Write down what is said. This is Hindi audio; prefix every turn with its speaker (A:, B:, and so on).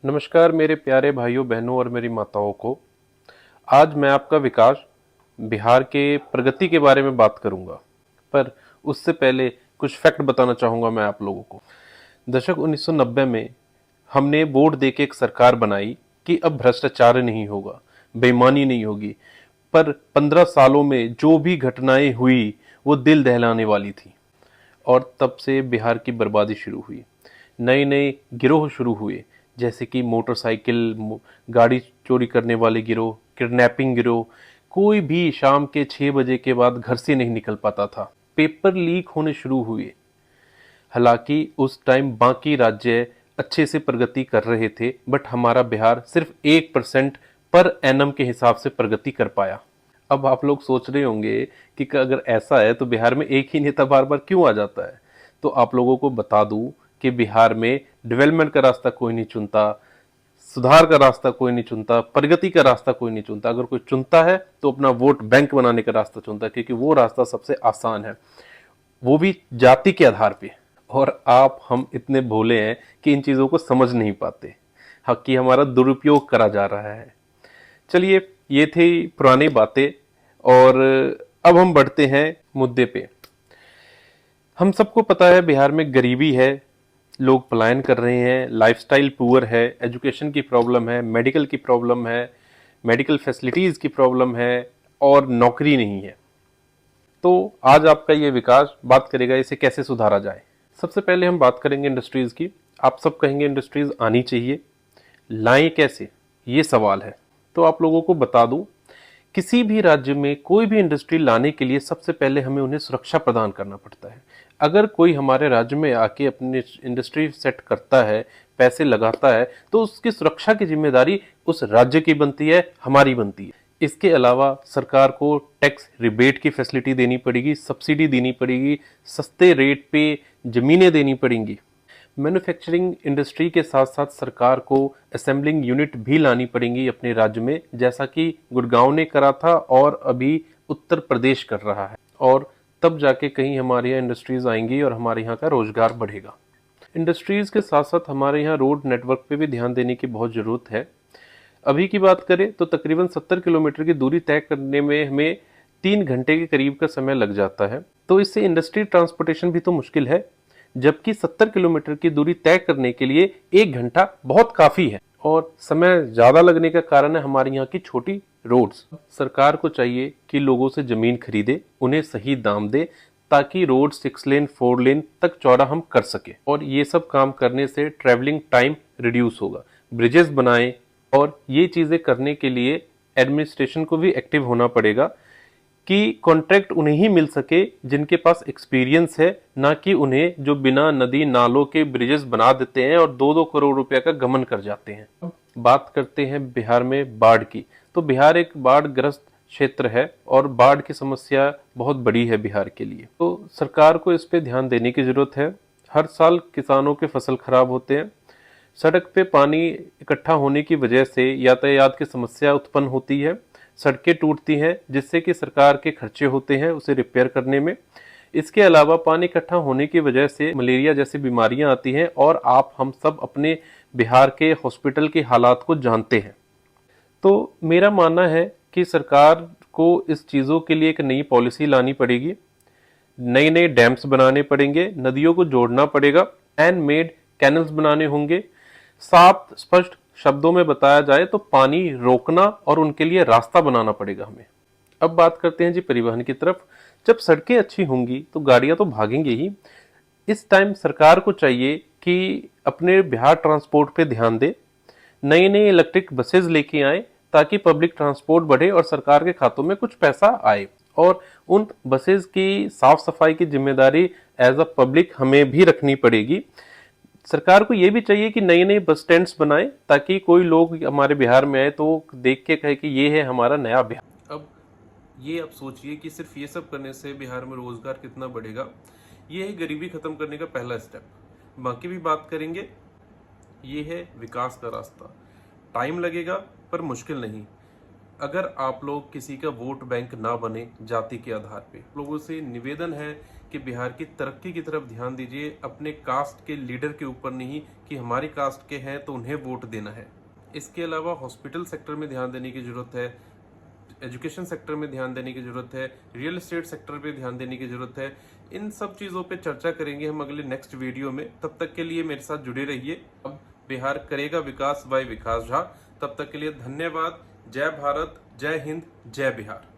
A: नमस्कार मेरे प्यारे भाइयों बहनों और मेरी माताओं को। आज मैं आपका विकास बिहार के प्रगति के बारे में बात करूंगा, पर उससे पहले कुछ फैक्ट बताना चाहूंगा मैं आप लोगों को। दशक 1990 में हमने वोट देके एक सरकार बनाई कि अब भ्रष्टाचार नहीं होगा, बेईमानी नहीं होगी, पर 15 सालों में जो भी घटनाएं हुई वो दिल दहलाने वाली थी। और तब से बिहार की बर्बादी शुरू हुई। नए नए गिरोह शुरू हुए, जैसे कि मोटरसाइकिल गाड़ी चोरी करने वाले गिरोह, किडनैपिंग गिरोह। कोई भी शाम के 6 बजे के बाद घर से नहीं निकल पाता था। पेपर लीक होने शुरू हुए। हालांकि उस टाइम बाकी राज्य अच्छे से प्रगति कर रहे थे, बट हमारा बिहार सिर्फ 1% पर एनम के हिसाब से प्रगति कर पाया। अब आप लोग सोच रहे होंगे कि अगर ऐसा है तो बिहार में एक ही नेता बार बार क्यों आ जाता है। तो आप लोगों को बता दूं कि बिहार में डेवलपमेंट का रास्ता कोई नहीं चुनता, सुधार का रास्ता कोई नहीं चुनता, प्रगति का रास्ता कोई नहीं चुनता। अगर कोई चुनता है तो अपना वोट बैंक बनाने का रास्ता चुनता है, क्योंकि वो रास्ता सबसे आसान है, वो भी जाति के आधार पे। और हम इतने भोले हैं कि इन चीजों को समझ नहीं पाते, हाँ, कि हमारा दुरुपयोग करा जा रहा है। चलिए, ये थी पुरानी बातें और अब हम बढ़ते हैं मुद्दे पे। हम सबको पता है बिहार में गरीबी है, लोग पलायन कर रहे हैं, लाइफस्टाइल पुअर है, एजुकेशन की प्रॉब्लम है, मेडिकल की प्रॉब्लम है, मेडिकल फैसिलिटीज की प्रॉब्लम है और नौकरी नहीं है। तो आज आपका ये विकास बात करेगा इसे कैसे सुधारा जाए। सबसे पहले हम बात करेंगे इंडस्ट्रीज की। आप सब कहेंगे इंडस्ट्रीज आनी चाहिए, लाएं कैसे, ये सवाल है। तो आप लोगों को बता दूं, किसी भी राज्य में कोई भी इंडस्ट्री लाने के लिए सबसे पहले हमें उन्हें सुरक्षा प्रदान करना पड़ता है। अगर कोई हमारे राज्य में आके अपनी इंडस्ट्री सेट करता है, पैसे लगाता है, तो उसकी सुरक्षा की जिम्मेदारी उस राज्य की बनती है, हमारी बनती है। इसके अलावा सरकार को टैक्स रिबेट की फैसिलिटी देनी पड़ेगी, सब्सिडी देनी पड़ेगी, सस्ते रेट पे जमीनें देनी पड़ेंगी। मैन्युफैक्चरिंग इंडस्ट्री के साथ साथ सरकार को असेंबलिंग यूनिट भी लानी पड़ेंगी अपने राज्य में, जैसा कि गुड़गांव ने करा था और अभी उत्तर प्रदेश कर रहा है। और तब जाके कहीं हमारे यहाँ इंडस्ट्रीज आएंगी और हमारे यहाँ का रोजगार बढ़ेगा। इंडस्ट्रीज के साथ साथ हमारे यहाँ रोड नेटवर्क पे भी ध्यान देने की बहुत ज़रूरत है। अभी की बात करें तो तकरीबन 70 किलोमीटर की दूरी तय करने में हमें 3 घंटे के करीब का समय लग जाता है। तो इससे इंडस्ट्री ट्रांसपोर्टेशन भी तो मुश्किल है, जबकि 70 किलोमीटर की दूरी तय करने के लिए 1 घंटा बहुत काफी है। और समय ज्यादा लगने का कारण है हमारे यहाँ की छोटी रोड्स। सरकार को चाहिए कि लोगों से जमीन खरीदे, उन्हें सही दाम दे, ताकि रोड 6 लेन 4 लेन तक चौड़ा हम कर सके। और ये सब काम करने से ट्रैवलिंग टाइम रिड्यूस होगा। ब्रिजेस बनाएं, और ये चीजें करने के लिए एडमिनिस्ट्रेशन को भी एक्टिव होना पड़ेगा कि कॉन्ट्रैक्ट उन्हें ही मिल सके जिनके पास एक्सपीरियंस है, ना कि उन्हें जो बिना नदी नालों के ब्रिजेस बना देते हैं और 2-2 करोड़ रुपए का गमन कर जाते हैं। अब बात करते हैं बिहार में बाढ़ की। तो बिहार एक बाढ़ ग्रस्त क्षेत्र है और बाढ़ की समस्या बहुत बड़ी है बिहार के लिए। तो सरकार को इस पे ध्यान देने की जरूरत है। हर साल किसानों के फसल खराब होते हैं, सड़क पे पानी इकट्ठा होने की वजह से यातायात की समस्या उत्पन्न होती है, सड़कें टूटती हैं, जिससे कि सरकार के खर्चे होते हैं उसे रिपेयर करने में। इसके अलावा पानी इकट्ठा होने की वजह से मलेरिया जैसी बीमारियां आती हैं और हम सब अपने बिहार के हॉस्पिटल के हालात को जानते हैं। तो मेरा मानना है कि सरकार को इस चीज़ों के लिए एक नई पॉलिसी लानी पड़ेगी, नए नए डैम्स बनाने पड़ेंगे, नदियों को जोड़ना पड़ेगा, हैंड मेड कैनल्स बनाने होंगे। साफ स्पष्ट शब्दों में बताया जाए तो पानी रोकना और उनके लिए रास्ता बनाना पड़ेगा हमें। अब बात करते हैं जी परिवहन की तरफ। जब सड़कें अच्छी होंगी तो गाड़ियां तो भागेंगे ही। इस टाइम सरकार को चाहिए कि अपने बिहार ट्रांसपोर्ट पे ध्यान दे, नई नई इलेक्ट्रिक बसेज लेके आए, ताकि पब्लिक ट्रांसपोर्ट बढ़े और सरकार के खातों में कुछ पैसा आए। और उन बसेज की साफ सफाई की जिम्मेदारी एज अ पब्लिक हमें भी रखनी पड़ेगी। सरकार को यह भी चाहिए कि नए नए बस स्टैंड्स बनाए, ताकि कोई लोग हमारे बिहार में आए तो देख के कहे कि ये है हमारा नया बिहार। अब ये आप सोचिए कि सिर्फ ये सब करने से बिहार में रोजगार कितना बढ़ेगा। ये है गरीबी खत्म करने का पहला स्टेप। बाकी भी बात करेंगे। ये है विकास का रास्ता। टाइम लगेगा पर मुश्किल नहीं। अगर आप लोग किसी का वोट बैंक ना बने जाति के आधार पे, लोगों से निवेदन है कि बिहार की तरक्की की तरफ ध्यान दीजिए, अपने कास्ट के लीडर के ऊपर नहीं कि हमारी कास्ट के हैं तो उन्हें वोट देना है। इसके अलावा हॉस्पिटल सेक्टर में ध्यान देने की जरूरत है, एजुकेशन सेक्टर में ध्यान देने की जरूरत है, रियल एस्टेट सेक्टर पे ध्यान देने की जरूरत है। इन सब चीजों पे चर्चा करेंगे हम अगले नेक्स्ट वीडियो में। तब तक के लिए मेरे साथ जुड़े रहिए। अब बिहार करेगा विकास बाय विकास झा। तब तक के लिए धन्यवाद। जय भारत, जय हिंद, जय बिहार।